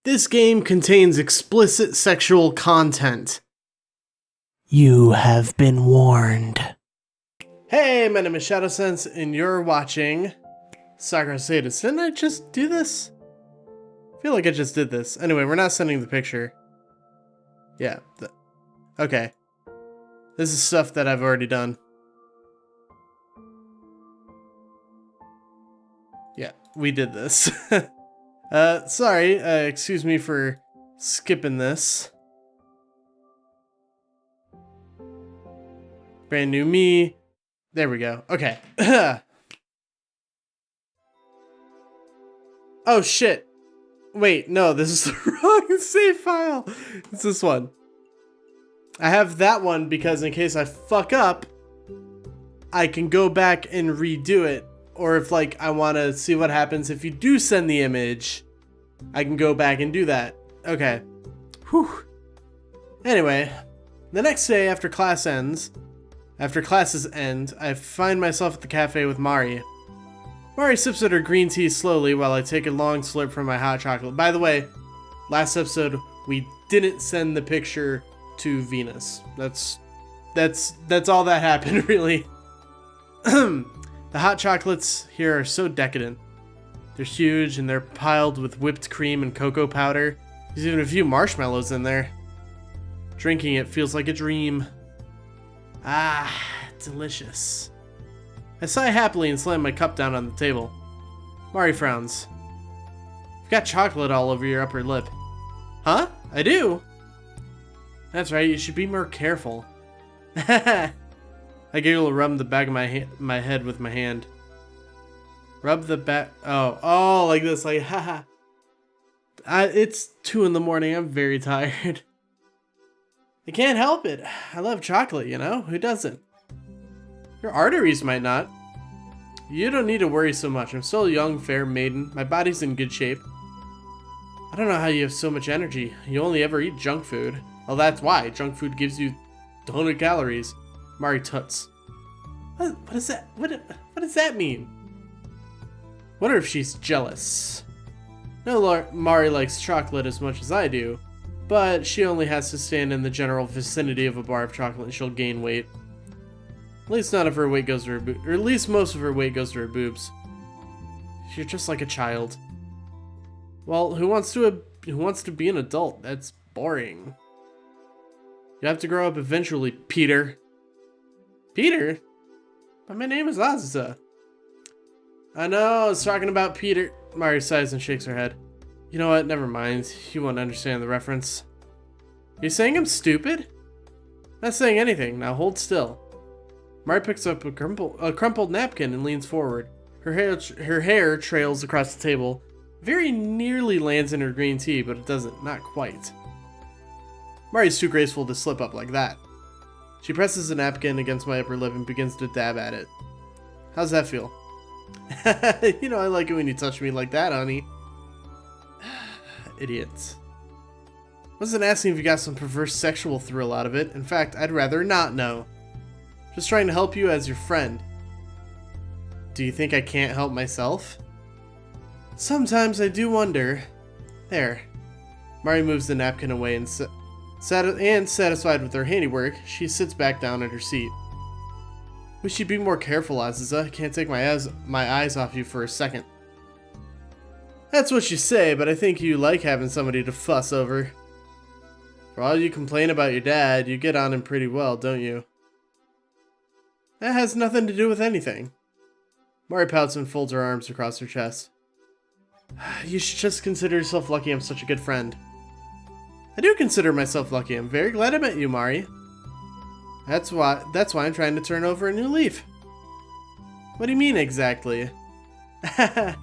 This game contains explicit sexual content. You have been warned. Hey, my name is Shadowsense, and you're watching Sakura Sadist. Didn't I just do this? I feel like I just did this. Anyway, we're not sending the picture. Yeah. Okay. This is stuff that I've already done. Yeah, we did this. Sorry, excuse me for skipping this. Brand new me. There we go. Okay. Oh shit. Wait, no, this is the wrong save file. It's this one. I have that one because in case I fuck up, I can go back and redo it. Or if like I want to see what happens if you do send the image, I can go back and do that. Okay. Whew. Anyway, the next day after classes end, I find myself at the cafe with Mari. Mari sips at her green tea slowly while I take a long slurp from my hot chocolate. By the way, last episode we didn't send the picture to Venus. That's all that happened, really. The hot chocolates here are so decadent. They're huge and they're piled with whipped cream and cocoa powder. There's even a few marshmallows in there. Drinking it feels like a dream. Ah, delicious. I sigh happily and slam my cup down on the table. Mari frowns. You've got chocolate all over your upper lip. Huh? I do? That's right, you should be more careful. I giggle and rub the back of my head with my hand. Rub the back. Oh, like this, like haha. It's 2 in the morning. I'm very tired. I can't help it. I love chocolate, you know? Who doesn't? Your arteries might not. You don't need to worry so much. I'm still a young, fair maiden. My body's in good shape. I don't know how you have so much energy. You only ever eat junk food. Well, that's why. Junk food gives you 100 calories. Mari tuts. What is that? What does that mean? Wonder if she's jealous. No, Mari likes chocolate as much as I do, but she only has to stand in the general vicinity of a bar of chocolate and she'll gain weight. At least none of her weight goes to her boobs, or at least most of her weight goes to her boobs. You're just like a child. Well, who wants to be an adult? That's boring. You have to grow up eventually, Peter. Peter? But my name is Azusa. I know, I was talking about Peter. Mari sighs and shakes her head. You know what, never mind. You won't understand the reference. Are you saying I'm stupid? Not saying anything, now hold still. Mari picks up a crumpled napkin and leans forward. Her hair trails across the table. Very nearly lands in her green tea, but it doesn't, not quite. Mari's too graceful to slip up like that. She presses the napkin against my upper lip and begins to dab at it. How's that feel? You know I like it when you touch me like that, honey. Idiots. Wasn't asking if you got some perverse sexual thrill out of it. In fact, I'd rather not know. Just trying to help you as your friend. Do you think I can't help myself? Sometimes I do wonder. There. Mari moves the napkin away and satisfied with her handiwork, she sits back down at her seat. Wish you'd be more careful, Azusa. I can't take my eyes off you for a second. That's what you say, but I think you like having somebody to fuss over. For all you complain about your dad, you get on him pretty well, don't you? That has nothing to do with anything. Mari pouts and folds her arms across her chest. You should just consider yourself lucky I'm such a good friend. I do consider myself lucky. I'm very glad I met you, Mari. That's why I'm trying to turn over a new leaf. What do you mean exactly? I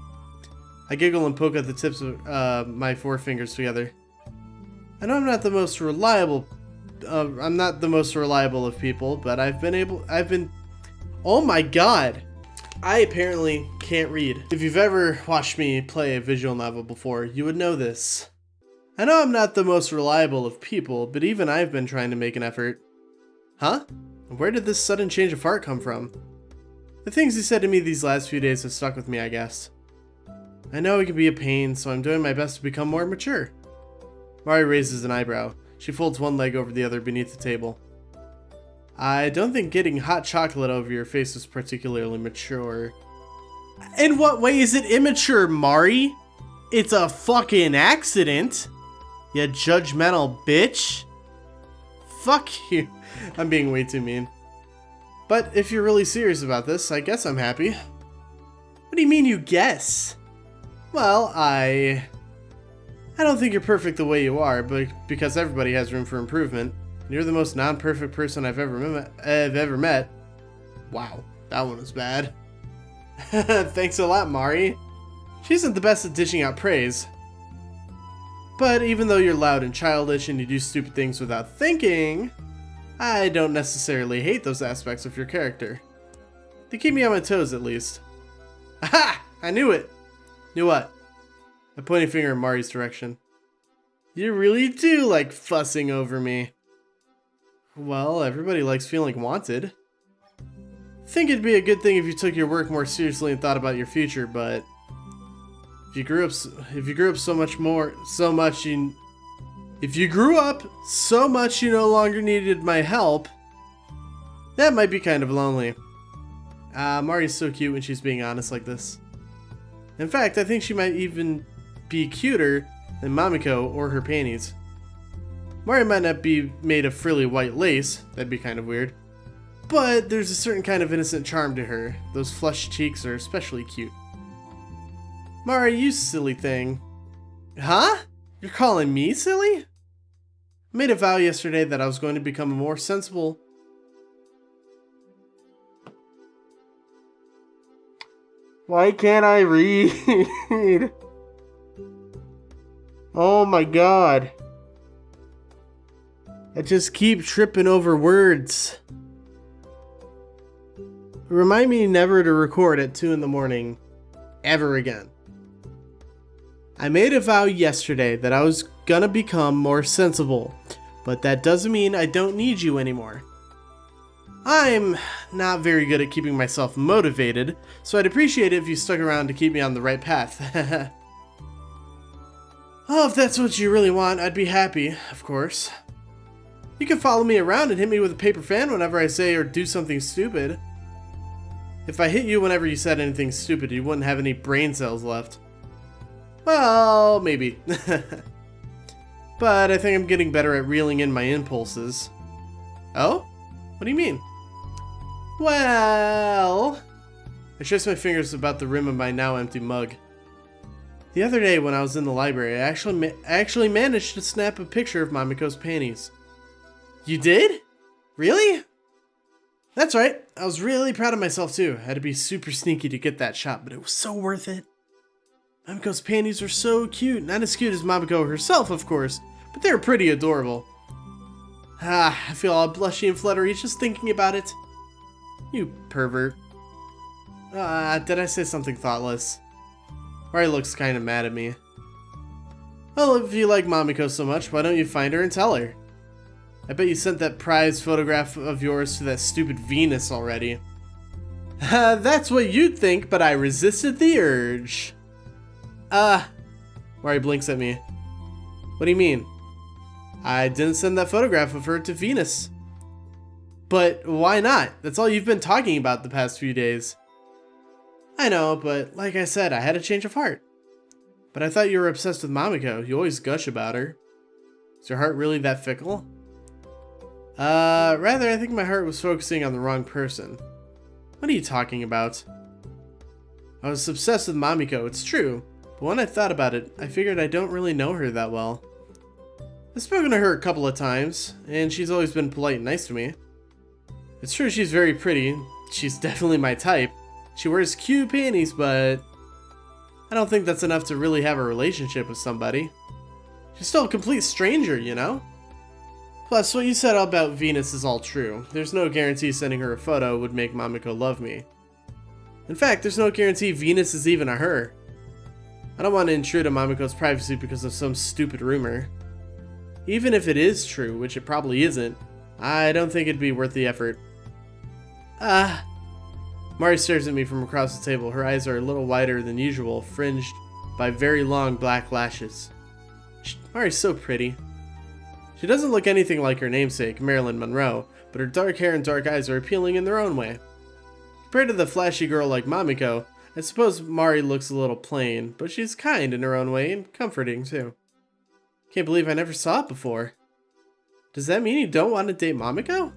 giggle and poke at the tips of my forefingers together. I know I'm not the most reliable of people, but I've been oh my god. I apparently can't read. If you've ever watched me play a visual novel before, you would know this. I know I'm not the most reliable of people, but even I've been trying to make an effort. Huh? Where did this sudden change of heart come from? The things he said to me these last few days have stuck with me, I guess. I know it can be a pain, so I'm doing my best to become more mature. Mari raises an eyebrow. She folds one leg over the other beneath the table. I don't think getting hot chocolate over your face is particularly mature. In what way is it immature, Mari? It's a fucking accident. You judgmental bitch. Fuck you. I'm being way too mean. But if you're really serious about this, I guess I'm happy. What do you mean you guess? Well, I don't think you're perfect the way you are, but because everybody has room for improvement. You're the most non-perfect person I've ever met. Wow, that one was bad. Thanks a lot, Mari. She isn't the best at dishing out praise. But even though you're loud and childish and you do stupid things without thinking, I don't necessarily hate those aspects of your character. They keep me on my toes, at least. Aha! I knew it! Knew what? A pointing finger in Mari's direction. You really do like fussing over me. Well, everybody likes feeling wanted. I think it'd be a good thing if you took your work more seriously and thought about your future, but if you grew up so much you no longer needed my help, that might be kind of lonely. Mari's so cute when she's being honest like this. In fact, I think she might even be cuter than Mamiko or her panties. Mari might not be made of frilly white lace, that'd be kind of weird, but there's a certain kind of innocent charm to her. Those flushed cheeks are especially cute. Mari, you silly thing. Huh? You're calling me silly? I made a vow yesterday that I was going to become a more sensible... Why can't I read? Oh my god. I just keep tripping over words. Remind me never to record at 2 in the morning. Ever again. I made a vow yesterday that I was gonna become more sensible, but that doesn't mean I don't need you anymore. I'm not very good at keeping myself motivated, so I'd appreciate it if you stuck around to keep me on the right path. Oh, if that's what you really want, I'd be happy, of course. You can follow me around and hit me with a paper fan whenever I say or do something stupid. If I hit you whenever you said anything stupid, you wouldn't have any brain cells left. Well, maybe. But I think I'm getting better at reeling in my impulses. Oh? What do you mean? Well... I trace my fingers about the rim of my now empty mug. The other day when I was in the library, I actually managed to snap a picture of MAMIKO'S panties. You did? Really? That's right. I was really proud of myself too. I had to be super sneaky to get that shot, but it was so worth it. MAMIKO'S panties are so cute. Not as cute as Mamiko herself, of course, but they're pretty adorable. I feel all blushy and fluttery just thinking about it. You pervert. Did I say something thoughtless? Mari looks kind of mad at me. Well, if you like Mamiko so much, why don't you find her and tell her? I bet you sent that prize photograph of yours to that stupid Venus already. That's what you'd think, but I resisted the urge. Mari blinks at me. What do you mean? I didn't send that photograph of her to Venus. But why not? That's all you've been talking about the past few days. I know, but like I said, I had a change of heart. But I thought you were obsessed with Mamiko. You always gush about her. Is your heart really that fickle? Rather, I think my heart was focusing on the wrong person. What are you talking about? I was obsessed with Mamiko, it's true. But when I thought about it, I figured I don't really know her that well. I've spoken to her a couple of times, and she's always been polite and nice to me. It's true she's very pretty. She's definitely my type. She wears cute panties, but I don't think that's enough to really have a relationship with somebody. She's still a complete stranger, you know? Plus, what you said about Venus is all true. There's no guarantee sending her a photo would make Mamiko love me. In fact, there's no guarantee Venus is even a her. I don't want to intrude on Mamiko's privacy because of some stupid rumor. Even if it is true, which it probably isn't, I don't think it'd be worth the effort. Mari stares at me from across the table. Her eyes are a little wider than usual, fringed by very long black lashes. Mari's so pretty. She doesn't look anything like her namesake, Marilyn Monroe, but her dark hair and dark eyes are appealing in their own way. Compared to the flashy girl like Mamiko, I suppose Mari looks a little plain, but she's kind in her own way and comforting too. Can't believe I never saw it before. Does that mean you don't want to date Mamiko?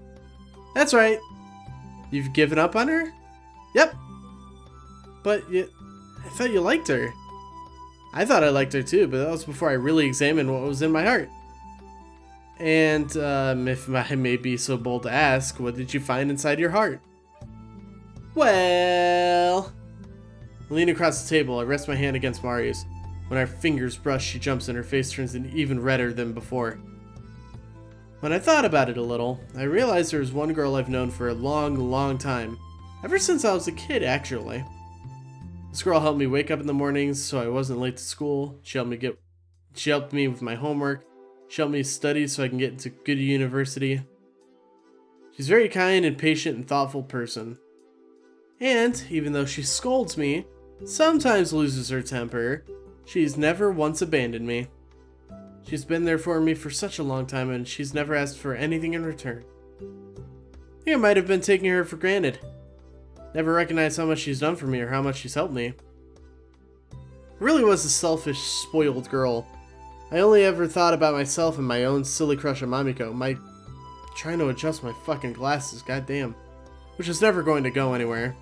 That's right. You've given up on her? Yep. But I thought you liked her. I thought I liked her too, but that was before I really examined what was in my heart. And if I may be so bold to ask, what did you find inside your heart? Well... I lean across the table, I rest my hand against Mari's. When our fingers brush, she jumps and her face turns even redder than before. When I thought about it a little, I realized there was one girl I've known for a long, long time. Ever since I was a kid, actually. This girl helped me wake up in the mornings so I wasn't late to school. She helped me with my homework. She helped me study so I can get into good university. She's a very kind and patient and thoughtful person. And, even though she scolds me, sometimes loses her temper, she's never once abandoned me. She's been there for me for such a long time and she's never asked for anything in return. I think I might have been taking her for granted. Never recognized how much she's done for me or how much she's helped me. I really was a selfish, spoiled girl. I only ever thought about myself and my own silly crush on Mamiko. Trying to adjust my fucking glasses, goddamn. Which was never going to go anywhere.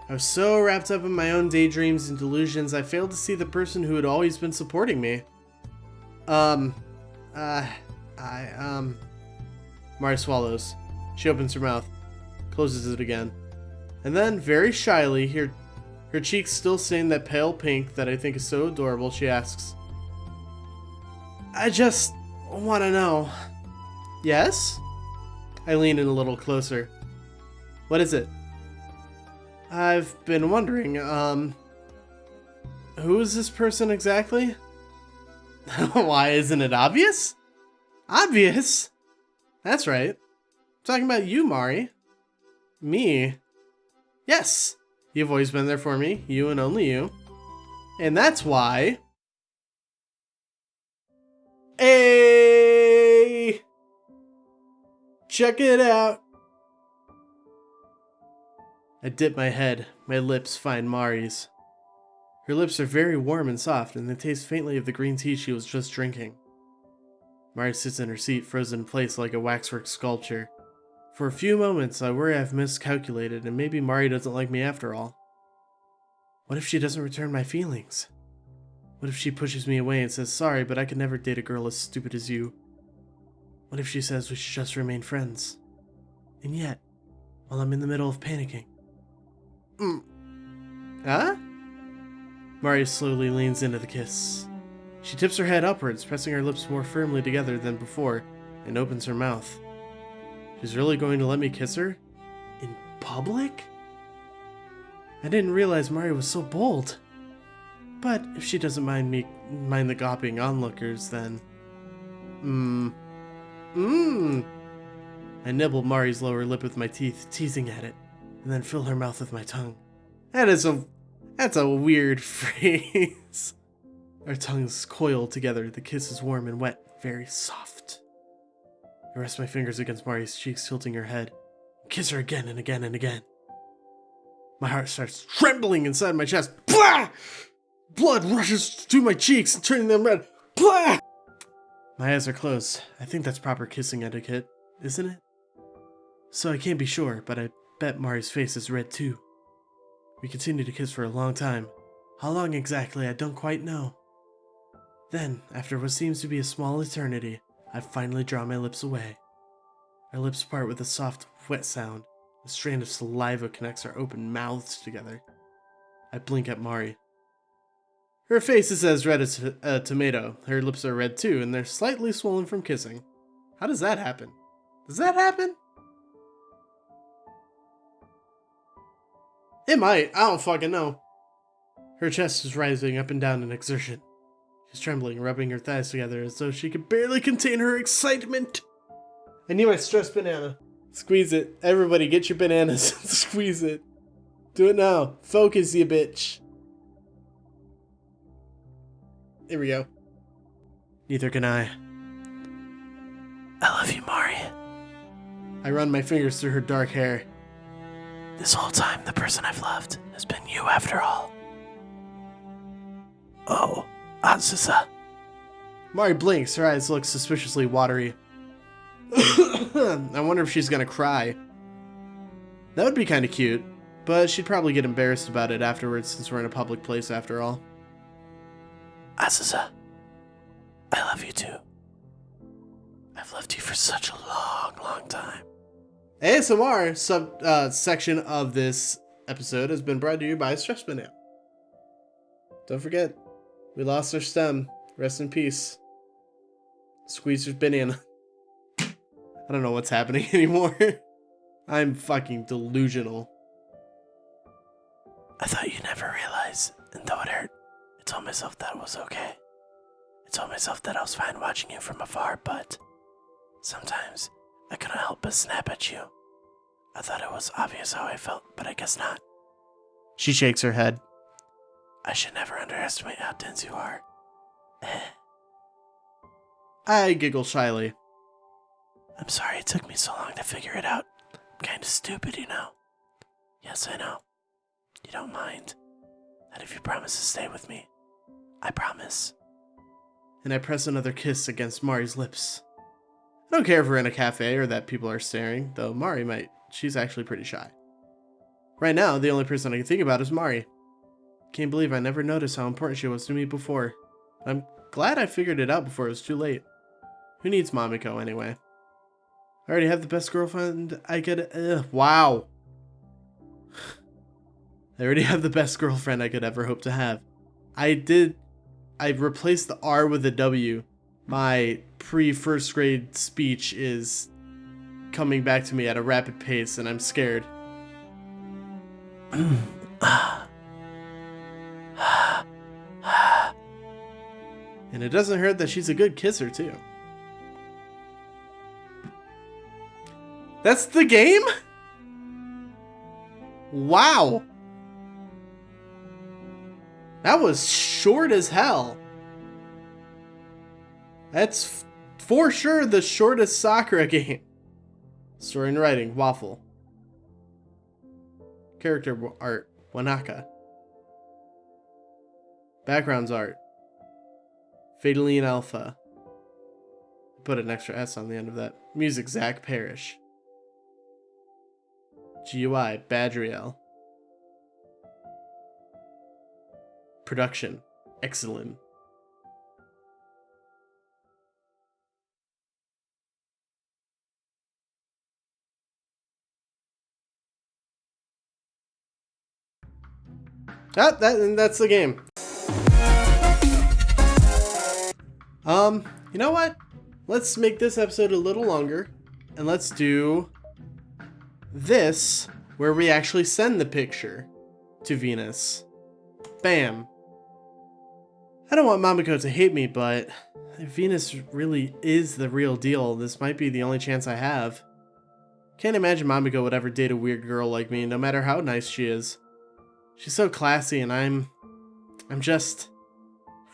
I was so wrapped up in my own daydreams and delusions, I failed to see the person who had always been supporting me. Mari swallows. She opens her mouth, closes it again. And then, very shyly, her cheeks still stain that pale pink that I think is so adorable, she asks, I just want to know. Yes? I lean in a little closer. What is it? I've been wondering, who is this person exactly? Why, isn't it obvious? Obvious? That's right. I'm talking about you, Mari. Me? Yes. You've always been there for me, you and only you. And that's why... Hey! Check it out. I dip my head. My lips find Mari's. Her lips are very warm and soft, and they taste faintly of the green tea she was just drinking. Mari sits in her seat, frozen in place like a waxwork sculpture. For a few moments, I worry I've miscalculated, and maybe Mari doesn't like me after all. What if she doesn't return my feelings? What if she pushes me away and says, sorry, but I could never date a girl as stupid as you? What if she says we should just remain friends? And yet, while I'm in the middle of panicking. Huh? Mari slowly leans into the kiss. She tips her head upwards, pressing her lips more firmly together than before, and opens her mouth. She's really going to let me kiss her? In public? I didn't realize Mari was so bold. But if she doesn't mind the gawping onlookers, then... I nibble Mari's lower lip with my teeth, teasing at it, and then fill her mouth with my tongue. That's a weird phrase. Our tongues coil together, the kiss is warm and wet, very soft. I rest my fingers against Mari's cheeks, tilting her head, and kiss her again and again and again. My heart starts trembling inside my chest. Blah! Blood rushes to my cheeks, turning them red. Blah! My eyes are closed. I think that's proper kissing etiquette, isn't it? So I can't be sure, but I bet Mari's face is red too. We continue to kiss for a long time. How long exactly, I don't quite know. Then, after what seems to be a small eternity, I finally draw my lips away. Our lips part with a soft, wet sound. A strand of saliva connects our open mouths together. I blink at Mari. Her face is as red as a tomato. Her lips are red too, and they're slightly swollen from kissing. How does that happen? Does that happen? It might. I don't fucking know. Her chest is rising up and down in exertion. She's trembling, rubbing her thighs together as though she could barely contain her excitement. I need my stressed banana. Squeeze it. Everybody get your bananas and squeeze it. Do it now. Focus, you bitch. There we go. Neither can I. I love you, Mari. I run my fingers through her dark hair. This whole time, the person I've loved has been you after all. Oh, Azusa. Mari blinks, her eyes look suspiciously watery. I wonder if she's gonna cry. That would be kinda cute, but she'd probably get embarrassed about it afterwards since we're in a public place after all. Azusa, I love you too. I've loved you for such a long, long time. ASMR section of this episode has been brought to you by Stress Banana. Don't forget, we lost our stem. Rest in peace. Squeezer's banana. I don't know what's happening anymore. I'm fucking delusional. I thought you'd never realize, and though it hurt, I told myself that it was okay. I told myself that I was fine watching you from afar, but sometimes I couldn't help but snap at you. I thought it was obvious how I felt, but I guess not. She shakes her head. I should never underestimate how dense you are. I giggle shyly. I'm sorry it took me so long to figure it out. I'm kinda stupid, you know. Yes, I know. You don't mind. That if you promise to stay with me, I promise. And I press another kiss against Mari's lips. I don't care if we're in a cafe or that people are staring, though Mari might. She's actually pretty shy. Right now, the only person I can think about is Mari. Can't believe I never noticed how important she was to me before. I'm glad I figured it out before it was too late. Who needs Mamiko anyway? I already have the best girlfriend I could. Wow. I already have the best girlfriend I could ever hope to have. I replaced the R with a W. My pre-first grade speech is coming back to me at a rapid pace, and I'm scared. And it doesn't hurt that she's a good kisser, too. That's the game? Wow. That was short as hell. That's for sure the shortest Sakura game. Story and writing, Waffle. Character art, Wanaka. Backgrounds art, Fadaline Alpha. Put an extra S on the end of that. Music, Zach Parrish. GUI, Badriel. Production, excellent. That's the game. You know what? Let's make this episode a little longer, and let's do this, where we actually send the picture to Venus. Bam. I don't want Mamiko to hate me, but if Venus really is the real deal, this might be the only chance I have. Can't imagine Mamiko would ever date a weird girl like me, no matter how nice she is. She's so classy, and I'm just...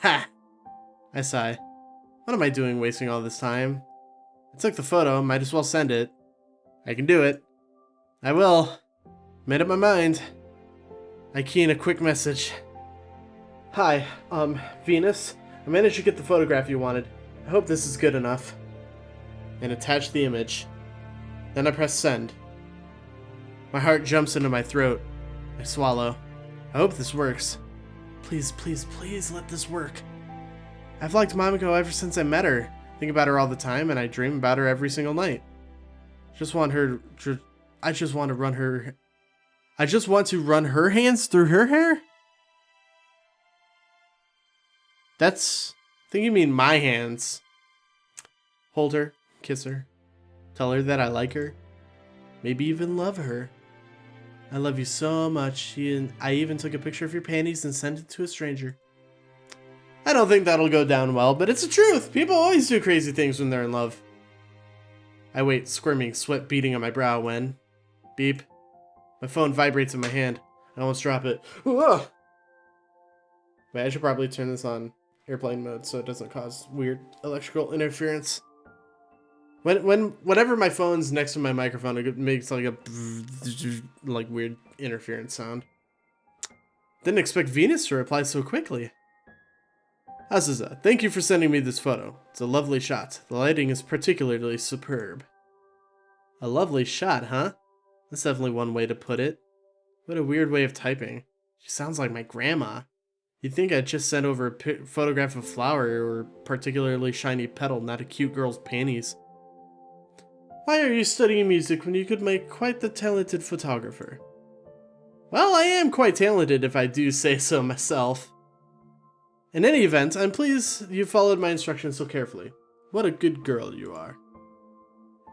Ha! I sigh. What am I doing wasting all this time? I took the photo, might as well send it. I can do it. I will. Made up my mind. I key in a quick message. Hi, Venus. I managed to get the photograph you wanted. I hope this is good enough. And attach the image. Then I press send. My heart jumps into my throat. I swallow. I hope this works. Please, please, please let this work. I've liked Mamiko ever since I met her. I think about her all the time, and I dream about her every single night. I just want to run her hands through her hair? I think you mean my hands. Hold her, kiss her, tell her that I like her, maybe even love her. I love you so much. I even took a picture of your panties and sent it to a stranger. I don't think that'll go down well, but it's the truth. People always do crazy things when they're in love. I wait, squirming, sweat beading on my brow when... Beep. My phone vibrates in my hand. I almost drop it. Ugh. Wait, I should probably turn this on airplane mode so it doesn't cause weird electrical interference. Whenever my phone's next to my microphone, it makes like a like weird interference sound. Didn't expect Venus to reply so quickly. Azusa, thank you for sending me this photo. It's a lovely shot. The lighting is particularly superb. A lovely shot, huh? That's definitely one way to put it. What a weird way of typing. She sounds like my grandma. You'd think I'd just send over a photograph of a flower or a particularly shiny petal, not a cute girl's panties. Why are you studying music when you could make quite the talented photographer? Well, I am quite talented if I do say so myself. In any event, I'm pleased you followed my instructions so carefully. What a good girl you are.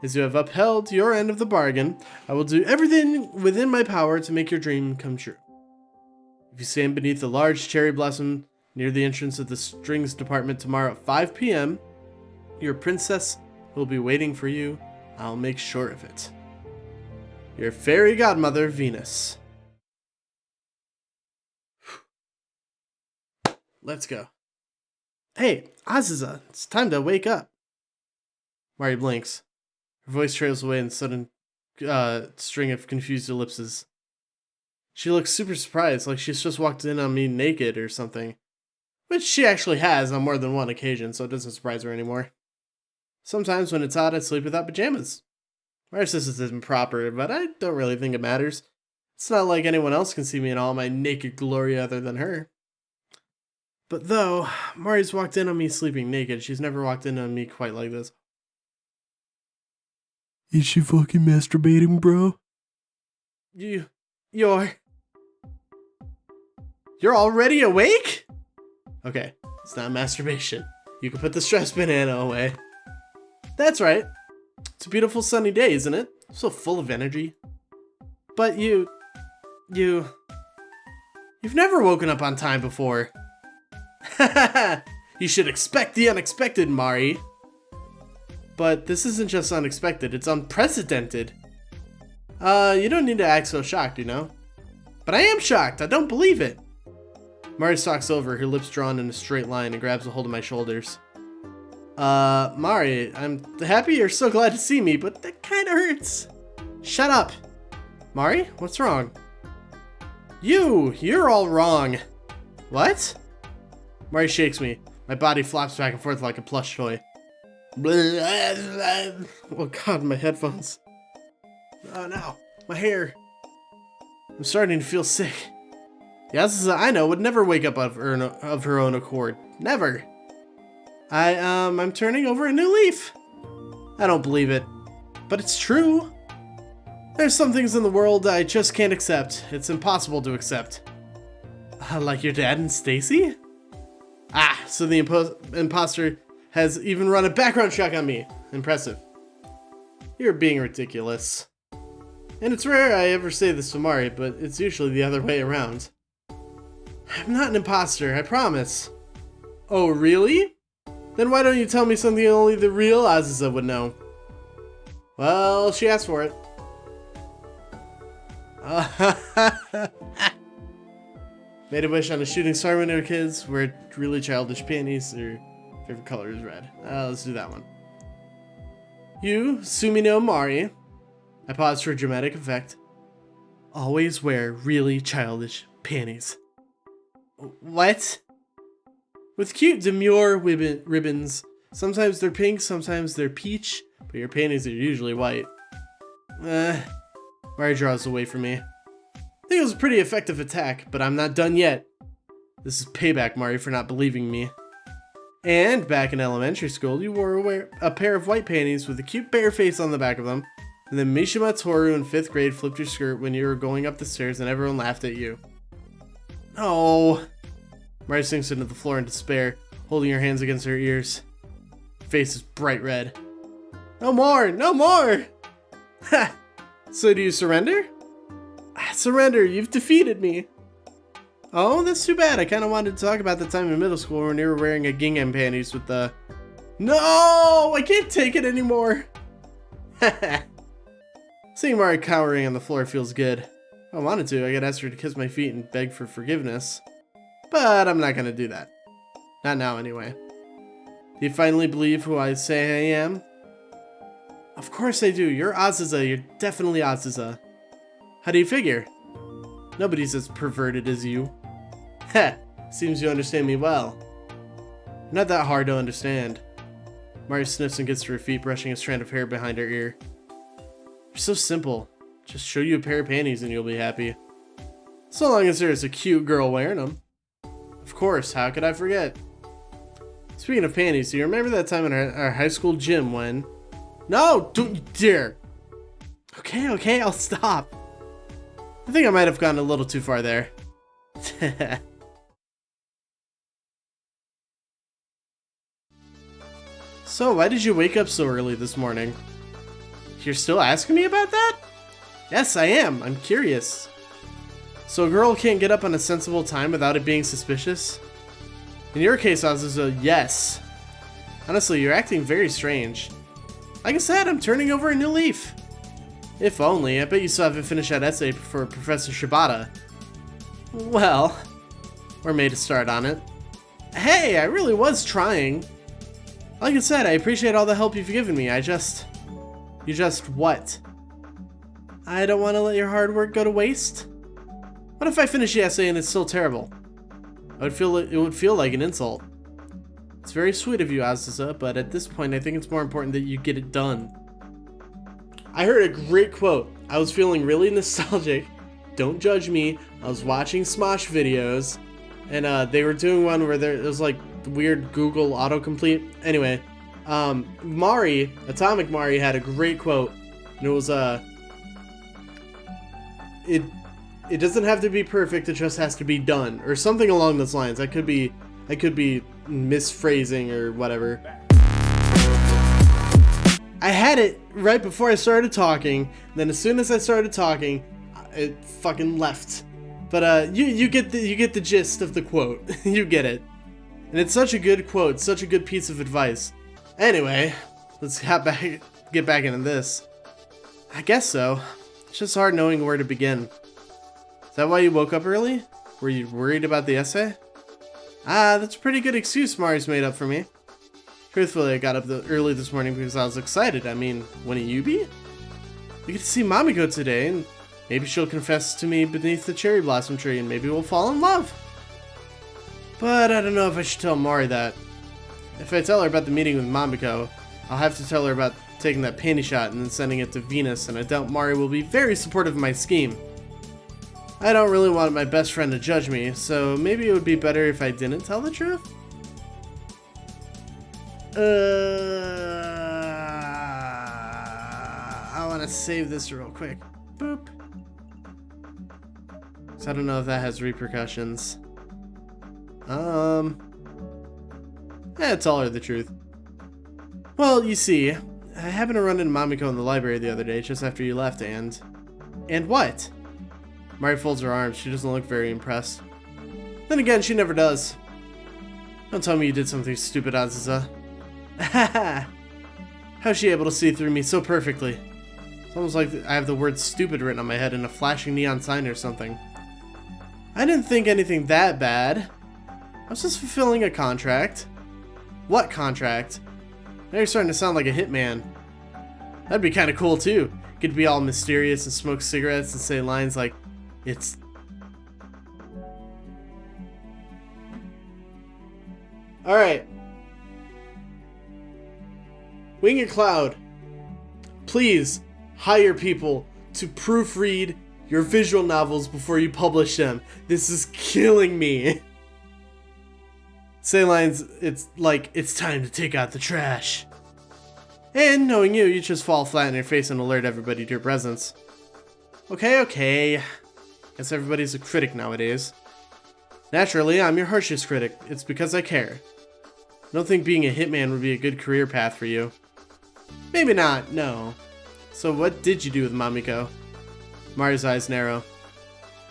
As you have upheld your end of the bargain, I will do everything within my power to make your dream come true. If you stand beneath a large cherry blossom near the entrance of the strings department tomorrow at 5 p.m., your princess will be waiting for you. I'll make sure of it. Your fairy godmother, Venus. Let's go. Hey, Azusa, it's time to wake up. Mari blinks. Her voice trails away in a sudden string of confused ellipses. She looks super surprised, like she's just walked in on me naked or something. Which she actually has on more than one occasion, so it doesn't surprise her anymore. Sometimes when it's hot, I sleep without pajamas. Mari says this isn't proper, but I don't really think it matters. It's not like anyone else can see me in all my naked glory other than her. But though, Mari's walked in on me sleeping naked, she's never walked in on me quite like this. Is she fucking masturbating, bro? You're already awake? Okay, it's not masturbation. You can put the stress banana away. That's right. It's a beautiful sunny day, isn't it? So full of energy. But you've never woken up on time before. You should expect the unexpected, Mari. But this isn't just unexpected, it's unprecedented. You don't need to act so shocked, you know? But I am shocked, I don't believe it. Mari stalks over, her lips drawn in a straight line, and grabs a hold of my shoulders. Mari, I'm happy you're so glad to see me, but that kinda hurts. Shut up. Mari, what's wrong? You're all wrong. What? Mari shakes me. My body flops back and forth like a plush toy. Oh god, my headphones. Oh no, my hair. I'm starting to feel sick. The Azusa I know would never wake up of her own accord. Never. I'm turning over a new leaf. I don't believe it, but it's true. There's some things in the world I just can't accept. It's impossible to accept. Like your dad and Stacy? Ah, so the imposter has even run a background check on me. Impressive. You're being ridiculous. And it's rare I ever say this to Mari, but it's usually the other way around. I'm not an imposter, I promise. Oh, really? Then why don't you tell me something only the real Azusa would know? Well, she asked for it. Made a wish on a shooting star when they were kids, wear really childish panties, their favorite color is red. Let's do that one. You, Sumino Mari. I paused for dramatic effect. Always wear really childish panties. What? With cute demure ribbons. Sometimes they're pink, sometimes they're peach, but your panties are usually white. Mari draws away from me. I think it was a pretty effective attack, but I'm not done yet. This is payback, Mari, for not believing me. And back in elementary school, you wore a pair of white panties with a cute bear face on the back of them. And then Mishima Toru in 5th grade flipped your skirt when you were going up the stairs and everyone laughed at you. Oh. Mari sinks into the floor in despair, holding her hands against her ears. Her face is bright red. No more! No more! Ha! So do you surrender? Surrender, you've defeated me. Oh, that's too bad. I kind of wanted to talk about the time in middle school when you were wearing a gingham panties with the... No! I can't take it anymore! Seeing Mari cowering on the floor feels good. If I wanted to, I could ask her to kiss my feet and beg for forgiveness. But I'm not gonna do that. Not now, anyway. Do you finally believe who I say I am? Of course I do. You're Azusa. You're definitely Azusa. How do you figure? Nobody's as perverted as you. Heh. Seems you understand me well. Not that hard to understand. Mari sniffs and gets to her feet, brushing a strand of hair behind her ear. You're so simple. Just show you a pair of panties and you'll be happy. So long as there's a cute girl wearing them. Of course, how could I forget? Speaking of panties, do you remember that time in our high school gym when... No! Don't you dare! Okay, I'll stop. I think I might have gone a little too far there. So, why did you wake up so early this morning? You're still asking me about that? Yes, I am. I'm curious. So a girl can't get up on a sensible time without it being suspicious? In your case, Azusa, yes. Honestly, you're acting very strange. Like I said, I'm turning over a new leaf. If only. I bet you still haven't finished that essay for Professor Shibata. Well, we're made to start on it. Hey, I really was trying. Like I said, I appreciate all the help you've given me. You just what? I don't want to let your hard work go to waste. What if I finish the essay and it's still terrible? It would feel like an insult. It's very sweet of you, Azusa, but at this point I think it's more important that you get it done. I heard a great quote. I was feeling really nostalgic. Don't judge me. I was watching Smosh videos, and they were doing one where it was like weird Google autocomplete. Anyway, Atomic Mari had a great quote, and it was it doesn't have to be perfect, it just has to be done, or something along those lines. I could be misphrasing or whatever. I had it right before I started talking, then as soon as I started talking, it fucking left. But you get the gist of the quote. You get it. And it's such a good quote, such a good piece of advice. Anyway, let's get back into this. I guess so. It's just hard knowing where to begin. Is that why you woke up early? Were you worried about the essay? That's a pretty good excuse Mari's made up for me. Truthfully, I got up early this morning because I was excited. I mean, wouldn't you be? We get to see Mamiko today, and maybe she'll confess to me beneath the cherry blossom tree, and maybe we'll fall in love. But I don't know if I should tell Mari that. If I tell her about the meeting with Mamiko, I'll have to tell her about taking that panty shot and then sending it to Venus, and I doubt Mari will be very supportive of my scheme. I don't really want my best friend to judge me, so maybe it would be better if I didn't tell the truth? I want to save this real quick. Boop. So I don't know if that has repercussions. Tell her the truth. Well, you see, I happened to run into Mamiko in the library the other day just after you left, and what? Mari folds her arms. She doesn't look very impressed. Then again, she never does. Don't tell me you did something stupid, Azusa. Haha! How's she able to see through me so perfectly? It's almost like I have the word stupid written on my head in a flashing neon sign or something. I didn't think anything that bad. I was just fulfilling a contract. What contract? Now you're starting to sound like a hitman. That'd be kind of cool too. Get to be all mysterious and smoke cigarettes and say lines like, it's... Alright. Winged Cloud, please hire people to proofread your visual novels before you publish them. This is killing me. Say lines, it's like, it's time to take out the trash. And knowing you, you just fall flat on your face and alert everybody to your presence. Okay. Guess everybody's a critic nowadays. Naturally, I'm your harshest critic. It's because I care. I don't think being a hitman would be a good career path for you. Maybe not, no. So what did you do with Mamiko? Mari's eyes narrow.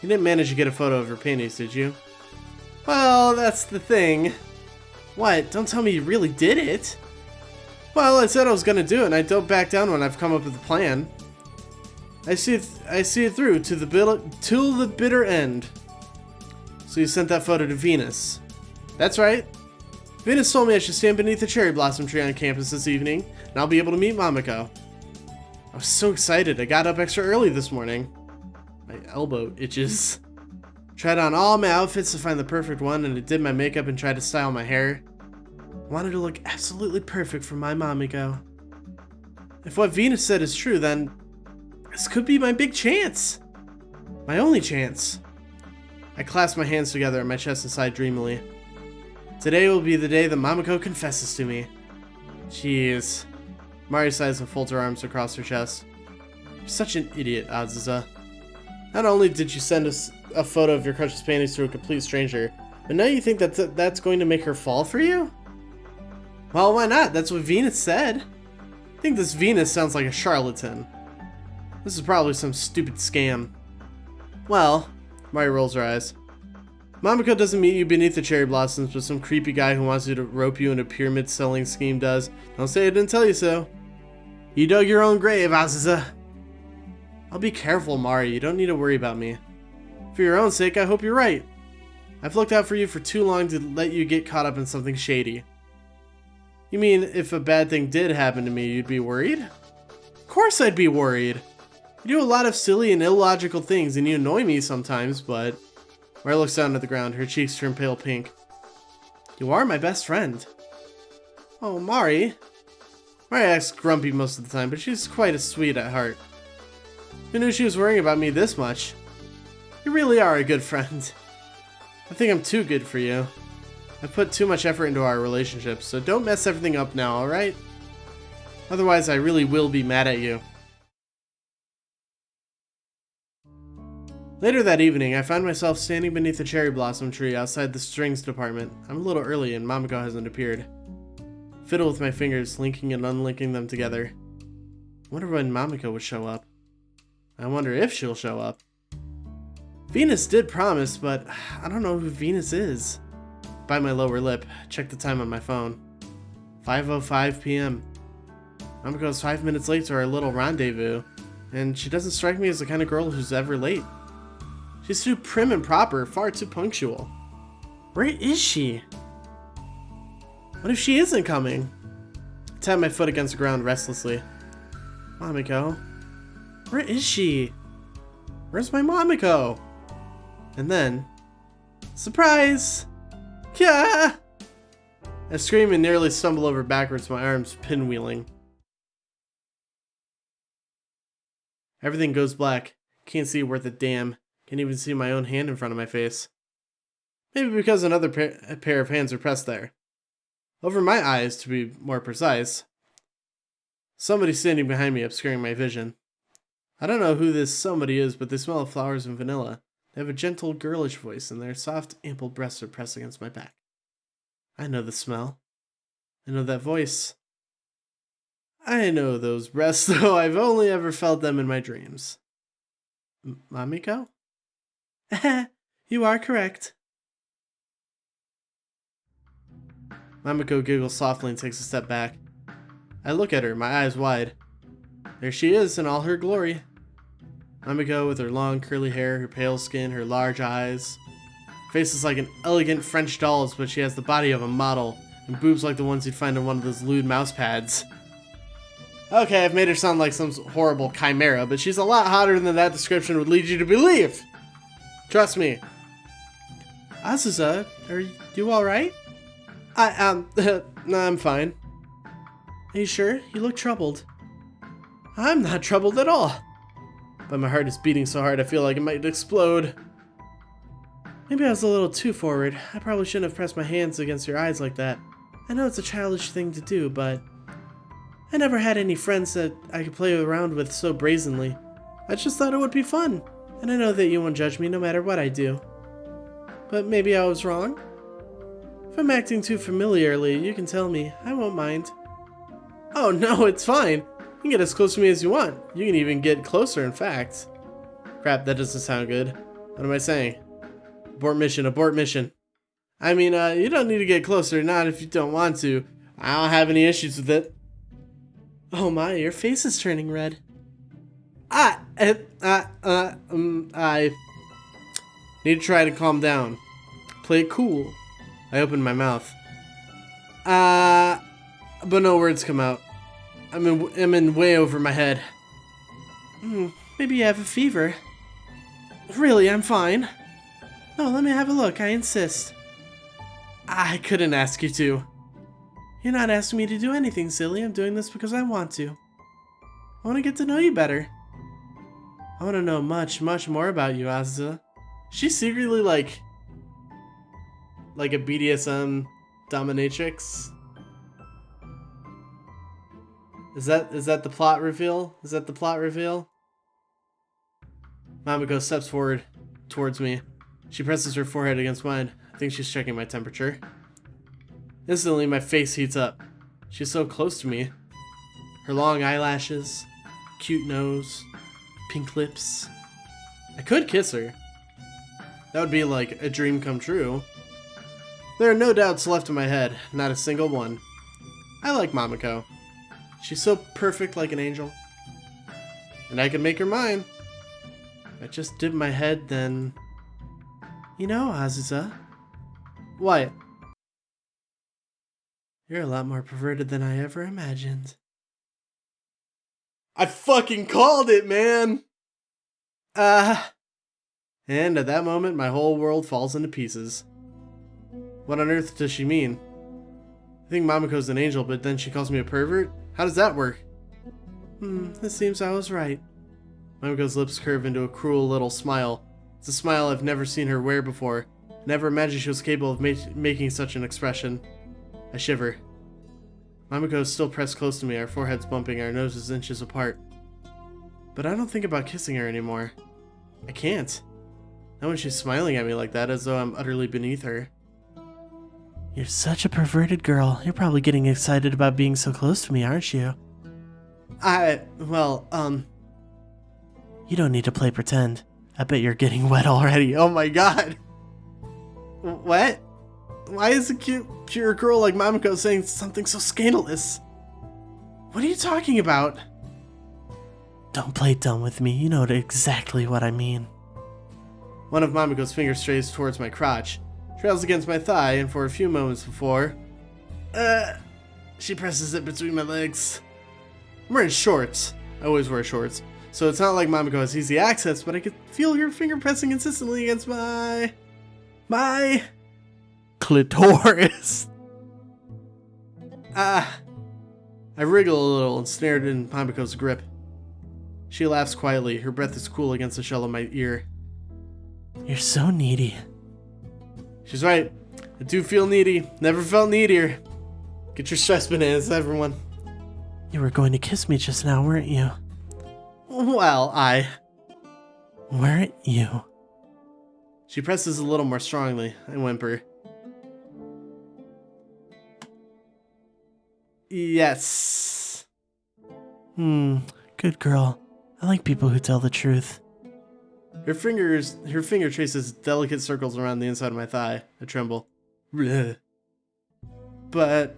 You didn't manage to get a photo of her panties, did you? Well, that's the thing. What? Don't tell me you really did it. Well, I said I was gonna do it, and I don't back down when I've come up with a plan. I see it through to the bitter end. So you sent that photo to Venus. That's right. Venus told me I should stand beneath the cherry blossom tree on campus this evening, and I'll be able to meet Mamiko. I was so excited, I got up extra early this morning. My elbow itches. Tried on all my outfits to find the perfect one, and I did my makeup and tried to style my hair. I wanted to look absolutely perfect for my Mamiko. If what Venus said is true, then this could be my big chance. My only chance. I clasped my hands together and my chest and sighed dreamily. Today will be the day that Mamiko confesses to me. Jeez. Mari sighs and folds her arms across her chest. You're such an idiot, Azusa. Not only did you send us a photo of your crush's panties to a complete stranger, but now you think that's going to make her fall for you? Well, why not? That's what Venus said. I think this Venus sounds like a charlatan. This is probably some stupid scam. Well, Mari rolls her eyes. Mamiko doesn't meet you beneath the cherry blossoms, but some creepy guy who wants you to rope you in a pyramid selling scheme does. Don't say I didn't tell you so. You dug your own grave, Azusa. I'll be careful, Mari. You don't need to worry about me. For your own sake, I hope you're right. I've looked out for you for too long to let you get caught up in something shady. You mean if a bad thing did happen to me, you'd be worried? Of course I'd be worried. You do a lot of silly and illogical things and you annoy me sometimes, but... Mari looks down at the ground, her cheeks turn pale pink. You are my best friend. Oh, Mari. Mari acts grumpy most of the time, but she's quite a sweet at heart. Who knew she was worrying about me this much? You really are a good friend. I think I'm too good for you. I've put too much effort into our relationship, so don't mess everything up now, alright? Otherwise, I really will be mad at you. Later that evening, I found myself standing beneath the cherry blossom tree outside the strings department. I'm a little early and Mamiko hasn't appeared. Fiddle with my fingers, linking and unlinking them together. I wonder when Mamiko would show up. I wonder if she'll show up. Venus did promise, but I don't know who Venus is. Bite my lower lip, check the time on my phone. 5:05 p.m. Mamiko's 5 minutes late to our little rendezvous, and she doesn't strike me as the kind of girl who's ever late. She's too prim and proper, far too punctual. Where is she? What if she isn't coming? I tap my foot against the ground restlessly. Mamiko? Where is she? Where's my Mamiko? And then... Surprise! Yeah! I scream and nearly stumble over backwards, my arms pinwheeling. Everything goes black. Can't see worth a damn. Can't even see my own hand in front of my face. Maybe because another pair of hands are pressed there. Over my eyes, to be more precise. Somebody's standing behind me, obscuring my vision. I don't know who this somebody is, but they smell of flowers and vanilla. They have a gentle, girlish voice, and their soft, ample breasts are pressed against my back. I know the smell. I know that voice. I know those breasts, though I've only ever felt them in my dreams. Mamiko? You are correct. Mamiko giggles softly and takes a step back. I look at her, my eyes wide. There she is in all her glory. Mamiko with her long curly hair, her pale skin, her large eyes. Her face is like an elegant French doll's, but she has the body of a model, and boobs like the ones you'd find on one of those lewd mouse pads. Okay, I've made her sound like some horrible chimera, but she's a lot hotter than that description would lead you to believe. Trust me. Azusa, are you alright? No, I'm fine. Are you sure? You look troubled. I'm not troubled at all. But my heart is beating so hard I feel like it might explode. Maybe I was a little too forward. I probably shouldn't have pressed my hands against your eyes like that. I know it's a childish thing to do, but... I never had any friends that I could play around with so brazenly. I just thought it would be fun. And I know that you won't judge me no matter what I do. But maybe I was wrong? If I'm acting too familiarly, you can tell me. I won't mind. Oh no, it's fine. You can get as close to me as you want. You can even get closer, in fact. Crap, that doesn't sound good. What am I saying? Abort mission, abort mission. I mean, you don't need to get closer, not if you don't want to. I don't have any issues with it. Oh my, your face is turning red. I need to try to calm down. Play it cool. I opened my mouth. But no words come out. I'm in way over my head. Maybe you have a fever. Really, I'm fine. No, let me have a look, I insist. I couldn't ask you to. You're not asking me to do anything, silly. I'm doing this because I want to. I want to get to know you better. I want to know much, much more about you, Azusa. She's secretly like a BDSM dominatrix. Is that the plot reveal? Is that the plot reveal? Mamiko steps forward towards me. She presses her forehead against mine. I think she's checking my temperature. Instantly, my face heats up. She's so close to me. Her long eyelashes, cute nose, pink lips. I could kiss her. That would be like a dream come true. There are no doubts left in my head, not a single one. I like Mamiko. She's so perfect like an angel. And I can make her mine. If I just dip my head, then... You know, Azusa. What? You're a lot more perverted than I ever imagined. I fucking called it, man! And at that moment, my whole world falls into pieces. What on earth does she mean? I think Mamiko's an angel, but then she calls me a pervert? How does that work? It seems I was right. Mamiko's lips curve into a cruel little smile. It's a smile I've never seen her wear before. I never imagined she was capable of making such an expression. I shiver. Mamiko is still pressed close to me, our foreheads bumping, our noses inches apart. But I don't think about kissing her anymore. I can't. Not when she's smiling at me like that, as though I'm utterly beneath her. You're such a perverted girl. You're probably getting excited about being so close to me, aren't you? You don't need to play pretend. I bet you're getting wet already. Oh my god. What? Why is a pure girl like Mamiko saying something so scandalous? What are you talking about? Don't play dumb with me. You know exactly what I mean. One of Mamiko's fingers strays towards my crotch, trails against my thigh, and for a few moments before... she presses it between my legs. I'm wearing shorts. I always wear shorts. So it's not like Mamiko has easy access, but I could feel her finger pressing insistently against my clitoris. I wriggle a little and snared in Mamiko's grip. She laughs quietly. Her breath is cool against the shell of my ear. You're so needy. She's right. I do feel needy. Never felt needier. Get your stress bananas, everyone. You were going to kiss me just now, weren't you? Well, weren't you? She presses a little more strongly. I whimper. Yes. Good girl. I like people who tell the truth. Her finger traces delicate circles around the inside of my thigh. I tremble. Bleh. But,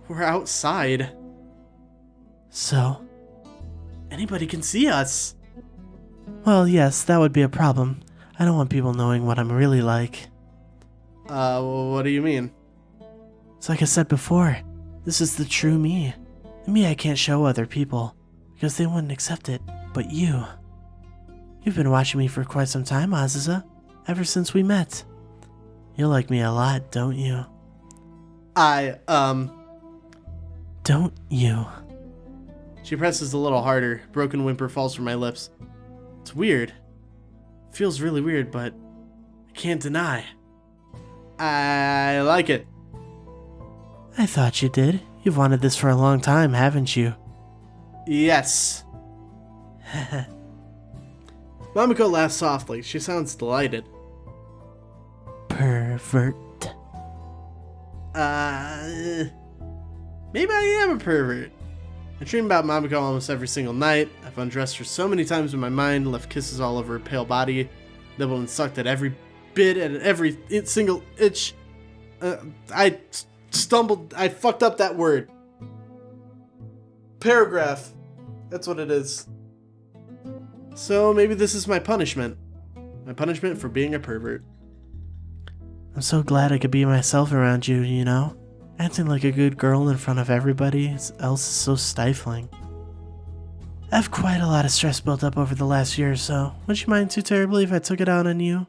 we're outside. So? Anybody can see us. Well, yes, that would be a problem. I don't want people knowing what I'm really like. What do you mean? It's like I said before. This is the true me. The me I can't show other people, because they wouldn't accept it. But you. You've been watching me for quite some time, Azusa. Ever since we met. You like me a lot, don't you? Don't you? She presses a little harder. Broken whimper falls from my lips. It's weird. It feels really weird, but I can't deny. I like it. I thought you did. You've wanted this for a long time, haven't you? Yes. Mamiko laughs softly. She sounds delighted. Pervert. Maybe I am a pervert. I dream about Mamiko almost every single night. I've undressed her so many times in my mind, left kisses all over her pale body, nibbled and sucked at every bit and every single itch. I fucked up that word. Paragraph. That's what it is. So maybe this is my punishment. My punishment for being a pervert. I'm so glad I could be myself around you, you know? Acting like a good girl in front of everybody else is so stifling. I have quite a lot of stress built up over the last year or so. Would you mind too terribly if I took it out on you?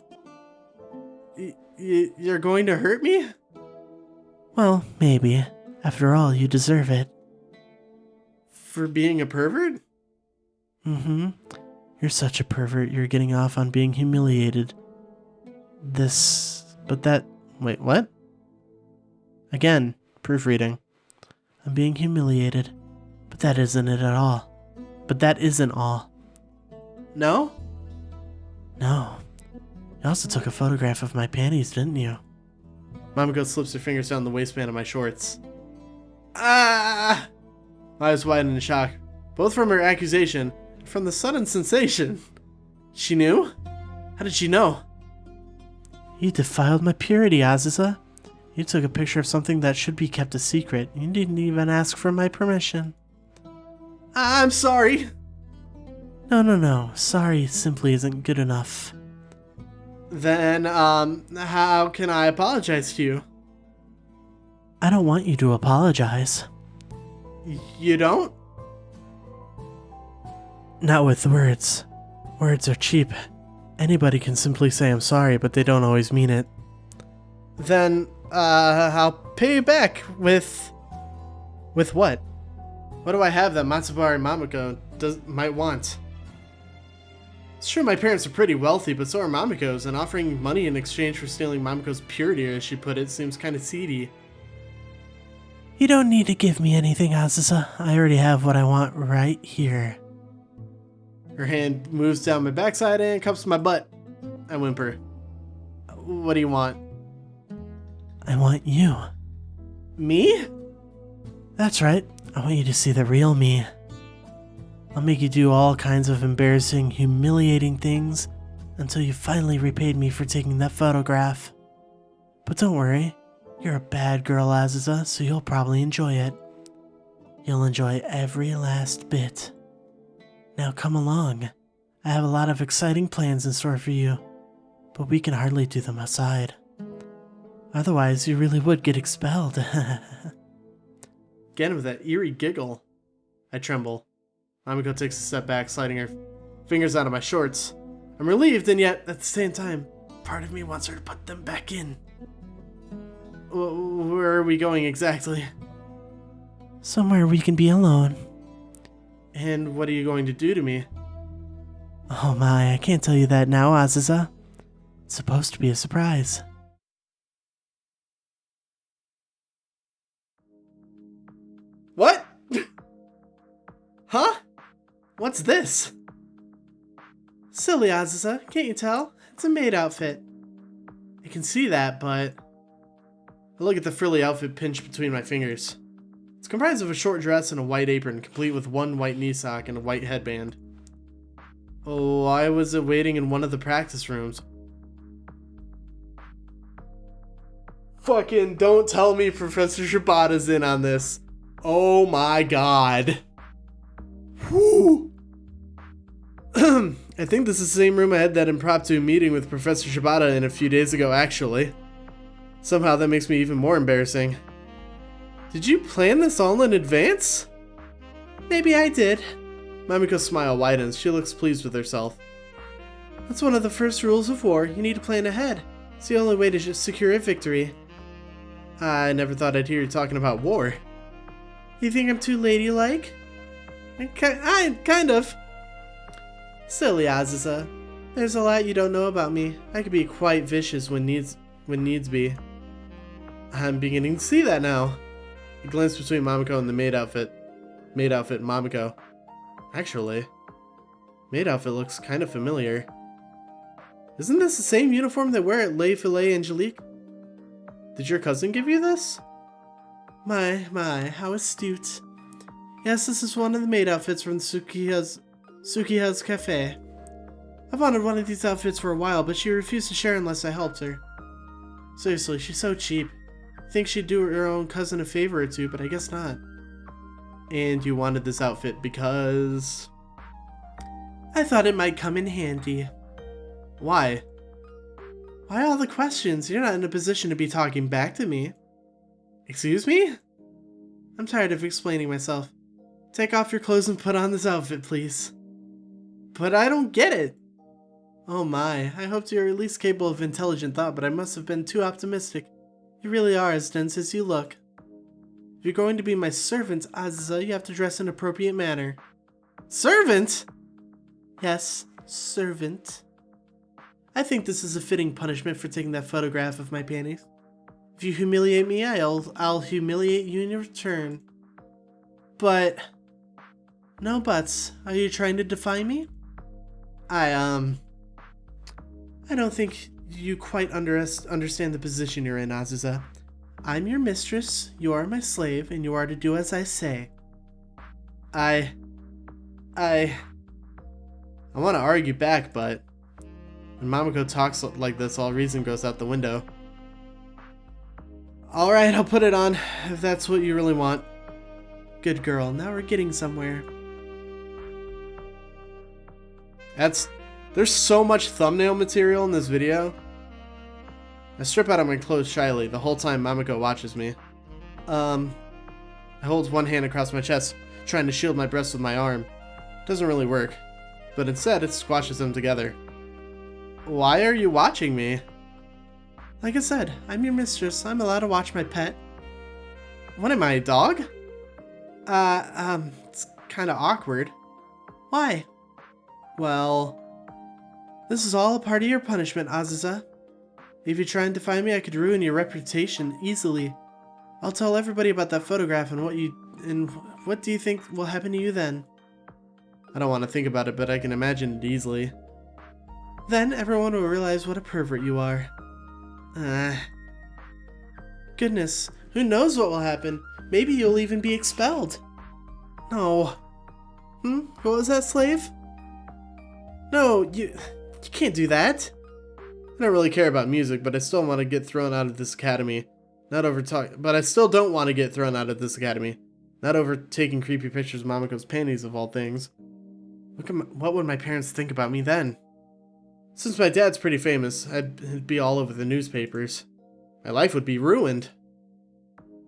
You're going to hurt me? Well, maybe. After all, you deserve it. For being a pervert? Mm-hmm. You're such a pervert, you're getting off on being humiliated. Wait, what? Again, proofreading. I'm being humiliated. But that isn't it at all. But that isn't all. No? No. You also took a photograph of my panties, didn't you? Mamiko slips her fingers down the waistband of my shorts. Ah! My eyes widen in shock, both from her accusation and from the sudden sensation. She knew? How did she know? You defiled my purity, Aziza. You took a picture of something that should be kept a secret. You didn't even ask for my permission. I'm sorry. No. Sorry simply isn't good enough. Then, how can I apologize to you? I don't want you to apologize. You don't? Not with words. Words are cheap. Anybody can simply say I'm sorry, but they don't always mean it. Then, I'll pay you back with what? What do I have that Matsubari Mamiko might want? It's true my parents are pretty wealthy, but so are Mamiko's, and offering money in exchange for stealing Mamiko's purity, as she put it, seems kinda seedy. You don't need to give me anything, Aziza. I already have what I want right here. Her hand moves down my backside and cups my butt. I whimper. What do you want? I want you. Me? That's right. I want you to see the real me. I'll make you do all kinds of embarrassing, humiliating things until you finally repaid me for taking that photograph. But don't worry, you're a bad girl, Aziza, so you'll probably enjoy it. You'll enjoy every last bit. Now come along. I have a lot of exciting plans in store for you, but we can hardly do them outside. Otherwise, you really would get expelled. Again with that eerie giggle. I tremble. Mamiko takes a step back, sliding her fingers out of my shorts. I'm relieved, and yet, at the same time, part of me wants her to put them back in. Where are we going exactly? Somewhere we can be alone. And what are you going to do to me? Oh my, I can't tell you that now, Aziza. It's supposed to be a surprise. What? Huh? What's this? Silly, Aziza, can't you tell? It's a maid outfit. I can see that, but... I look at the frilly outfit pinched between my fingers. It's comprised of a short dress and a white apron, complete with one white knee sock and a white headband. Oh, why was it waiting in one of the practice rooms? Fucking don't tell me Professor Shibata's in on this. Oh my god. Whew. I think this is the same room I had that impromptu meeting with Professor Shibata in a few days ago, actually. Somehow that makes me even more embarrassing. Did you plan this all in advance? Maybe I did. Mamiko's smile widens. She looks pleased with herself. That's one of the first rules of war. You need to plan ahead. It's the only way to just secure a victory. I never thought I'd hear you talking about war. You think I'm too ladylike? Kind of. Silly Aziza. There's a lot you don't know about me. I can be quite vicious when needs be. I'm beginning to see that now. I glance between Mamiko and the maid outfit. Maid outfit and Mamiko. Actually, maid outfit looks kind of familiar. Isn't this the same uniform they wear at Les Filets Angelique? Did your cousin give you this? My, how astute. Yes, this is one of the maid outfits from Sukiha's cafe. I've wanted one of these outfits for a while, but she refused to share unless I helped her. Seriously, she's so cheap. I think she'd do her own cousin a favor or two, but I guess not. And you wanted this outfit because... I thought it might come in handy. Why? Why all the questions? You're not in a position to be talking back to me. Excuse me? I'm tired of explaining myself. Take off your clothes and put on this outfit, please. But I don't get it. Oh my, I hoped you were at least capable of intelligent thought, but I must have been too optimistic. You really are as dense as you look. If you're going to be my servant, Aziza, you have to dress in an appropriate manner. Servant? Yes, servant. I think this is a fitting punishment for taking that photograph of my panties. If you humiliate me, I'll humiliate you in return. But... no buts. Are you trying to defy me? I don't think you quite understand the position you're in, Aziza. I'm your mistress, you are my slave, and you are to do as I say. I want to argue back, but when Mamiko talks like this, all reason goes out the window. Alright, I'll put it on, if that's what you really want. Good girl, now we're getting somewhere. There's so much thumbnail material in this video. I strip out of my clothes shyly the whole time Mamiko watches me. I hold one hand across my chest, trying to shield my breasts with my arm. Doesn't really work, but instead it squashes them together. Why are you watching me? Like I said, I'm your mistress. I'm allowed to watch my pet. What am I, a dog? It's kinda awkward. Why? Well, this is all a part of your punishment, Aziza. If you try and defy me, I could ruin your reputation easily. I'll tell everybody about that photograph and what do you think will happen to you then? I don't want to think about it, but I can imagine it easily. Then everyone will realize what a pervert you are. Goodness, who knows what will happen? Maybe you'll even be expelled. No. What was that, slave? No, you can't do that. I don't really care about music, but I still want to get thrown out of this academy. But I still don't want to get thrown out of this academy. Not over taking creepy pictures of Mamiko's panties, of all things. What would my parents think about me then? Since my dad's pretty famous, I'd be all over the newspapers. My life would be ruined.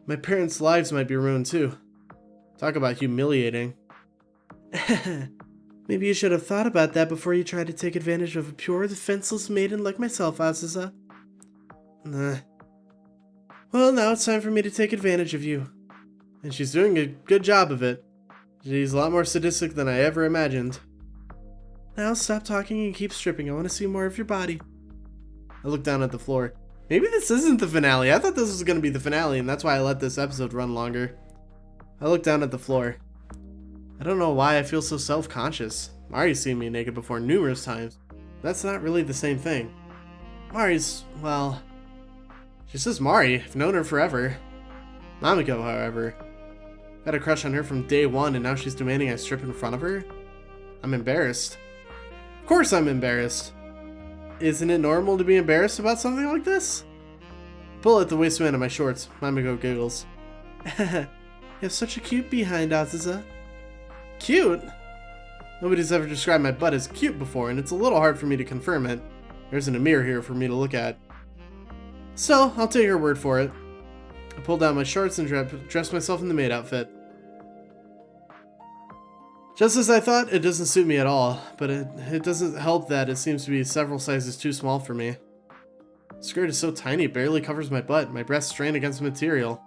My parents' lives might be ruined too. Talk about humiliating. Maybe you should have thought about that before you tried to take advantage of a pure, defenseless maiden like myself, Aziza. Well, now it's time for me to take advantage of you. And she's doing a good job of it. She's a lot more sadistic than I ever imagined. Now stop talking and keep stripping. I want to see more of your body. I look down at the floor. Maybe this isn't the finale. I thought this was going to be the finale, and that's why I let this episode run longer. I look down at the floor. I don't know why I feel so self-conscious. Mari's seen me naked before numerous times. That's not really the same thing. Mari's, well... she's just Mari. I've known her forever. Mamiko, however. Had a crush on her from day one, and now she's demanding I strip in front of her? I'm embarrassed. Of course I'm embarrassed. Isn't it normal to be embarrassed about something like this? Pull at the waistband of my shorts. Mamiko giggles. You have such a cute behind, Aziza. Cute? Nobody's ever described my butt as cute before, and it's a little hard for me to confirm it. There isn't a mirror here for me to look at. Still, I'll take her word for it. I pull down my shorts and dress myself in the maid outfit. Just as I thought, it doesn't suit me at all, but it doesn't help that it seems to be several sizes too small for me. The skirt is so tiny it barely covers my butt, my breasts strain against the material.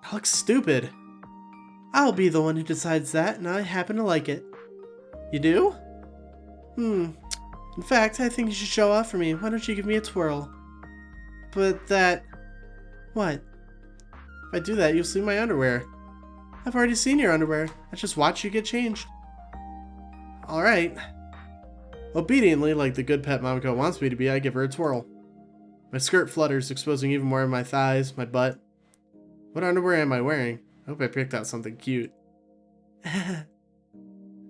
I look stupid. I'll be the one who decides that, and I happen to like it. You do? In fact, I think you should show off for me. Why don't you give me a twirl? But that... What? If I do that, you'll see my underwear. I've already seen your underwear. I just watch you get changed. Alright. Obediently, like the good pet Mamiko wants me to be, I give her a twirl. My skirt flutters, exposing even more of my thighs, my butt. What underwear am I wearing? I hope I picked out something cute. At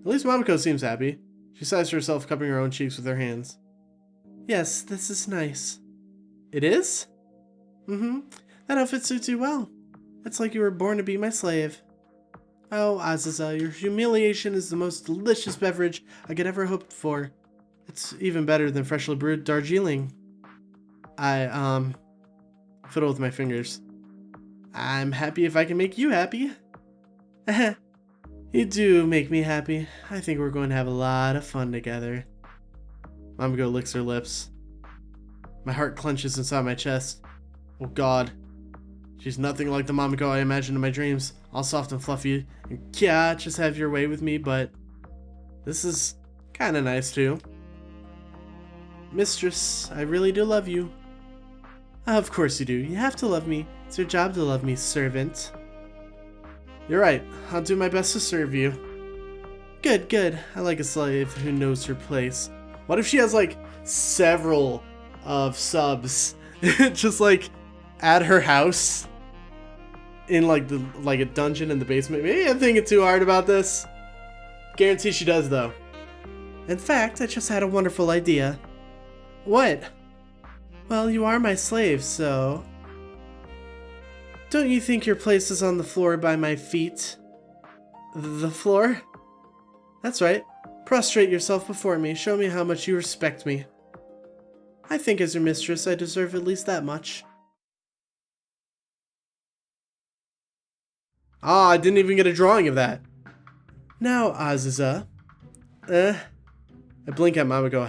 least Mamiko seems happy. She sighs to herself, cupping her own cheeks with her hands. Yes, this is nice. It is? That outfit suits you well. It's like you were born to be my slave. Oh, Aziza, your humiliation is the most delicious beverage I could ever hope for. It's even better than freshly brewed Darjeeling. I fiddle with my fingers. I'm happy if I can make you happy. You do make me happy. I think we're going to have a lot of fun together. Mamiko licks her lips. My heart clenches inside my chest. Oh god. She's nothing like the Mamiko I imagined in my dreams. All soft and fluffy. And yeah, just have your way with me, but this is kinda nice too. Mistress, I really do love you. Of course you do. You have to love me. It's your job to love me, servant. You're right. I'll do my best to serve you. Good, good. I like a slave who knows her place. What if she has like several of subs just like at her house in like a dungeon in the basement? Maybe I'm thinking too hard about this. Guarantee she does though. In fact, I just had a wonderful idea. What? Well, you are my slave, so... Don't you think your place is on the floor by my feet? The floor? That's right. Prostrate yourself before me. Show me how much you respect me. I think as your mistress, I deserve at least that much. Ah, I didn't even get a drawing of that. Now, Azusa. I blink at Mamiko,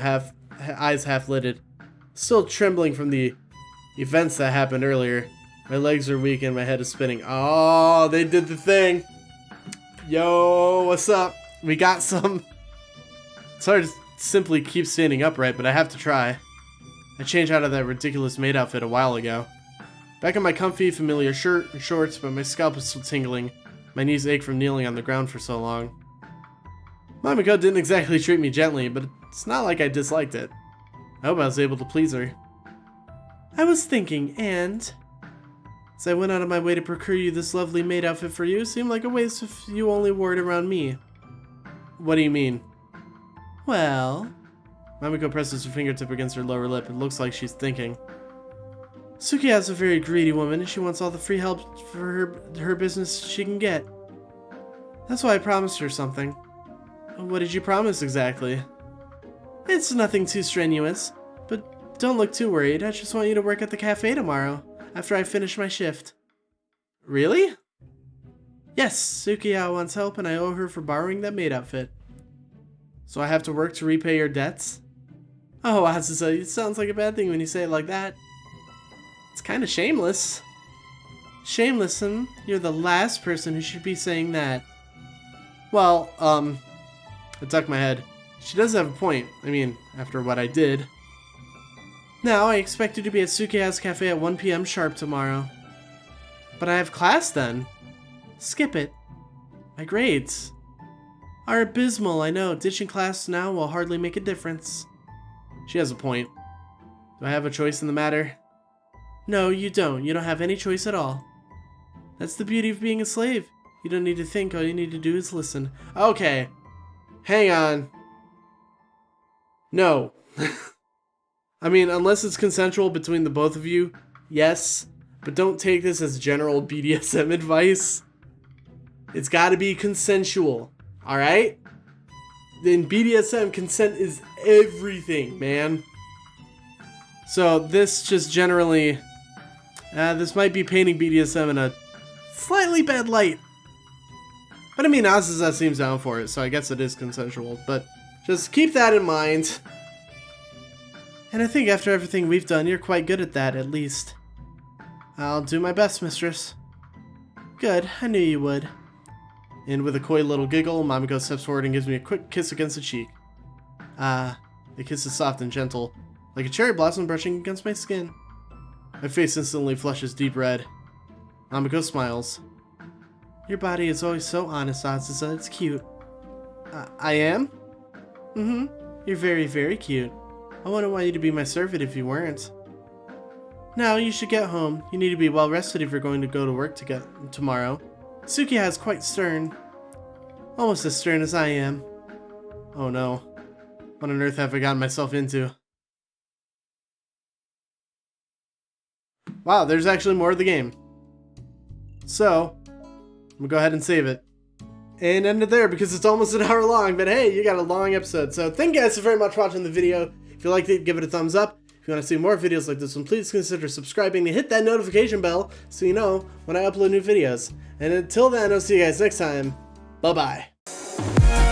eyes half lidded. Still trembling from the events that happened earlier. My legs are weak and my head is spinning. Oh, they did the thing. Yo, what's up? We got some. It's hard to simply keep standing upright, but I have to try. I changed out of that ridiculous maid outfit a while ago. Back in my comfy, familiar shirt and shorts, but my scalp is still tingling. My knees ache from kneeling on the ground for so long. Mamiko didn't exactly treat me gently, but it's not like I disliked it. I hope I was able to please her. I was thinking, and... as I went out of my way to procure you this lovely maid outfit for you, it seemed like a waste if you only wore it around me. What do you mean? Well... Mamiko presses her fingertip against her lower lip. It looks like she's thinking. Sukiya's a very greedy woman, and she wants all the free help for her business she can get. That's why I promised her something. What did you promise exactly? It's nothing too strenuous, but don't look too worried. I just want you to work at the cafe tomorrow, after I finish my shift. Really? Yes, Sukiya wants help and I owe her for borrowing that maid outfit. So I have to work to repay your debts? Oh, Azusa, it sounds like a bad thing when you say it like that. It's kind of shameless. Shameless, and you're the last person who should be saying that. Well, I duck my head. She does have a point. I mean, after what I did. Now, I expect you to be at Sukiya's cafe at 1 p.m. sharp tomorrow. But I have class then. Skip it. My grades are abysmal, I know. Ditching class now will hardly make a difference. She has a point. Do I have a choice in the matter? No, you don't. You don't have any choice at all. That's the beauty of being a slave. You don't need to think. All you need to do is listen. Okay. Hang on. No. I mean, unless it's consensual between the both of you, yes. But don't take this as general BDSM advice. It's gotta be consensual. Alright? In BDSM, consent is everything, man. So this just generally... this might be painting BDSM in a slightly bad light. But I mean, Azusa seems down for it, so I guess it is consensual. But just keep that in mind. And I think after everything we've done, you're quite good at that, at least. I'll do my best, mistress. Good, I knew you would. And with a coy little giggle, Mamiko steps forward and gives me a quick kiss against the cheek. The kiss is soft and gentle, like a cherry blossom brushing against my skin. My face instantly flushes deep red. Mamiko smiles. Your body is always so honest, Azusa. It's cute. I am? Mm-hmm. You're very, very cute. I wouldn't want you to be my servant if you weren't. Now, you should get home. You need to be well rested if you're going to go to work tomorrow. Sukiya is quite stern. Almost as stern as I am. Oh no. What on earth have I gotten myself into? Wow, there's actually more of the game. So, I'm gonna go ahead and save it. And end it there because it's almost an hour long, but hey, you got a long episode. So thank you guys so very much for watching the video. If you liked it, give it a thumbs up. If you want to see more videos like this one, please consider subscribing and hit that notification bell so you know when I upload new videos. And until then, I'll see you guys next time. Bye-bye.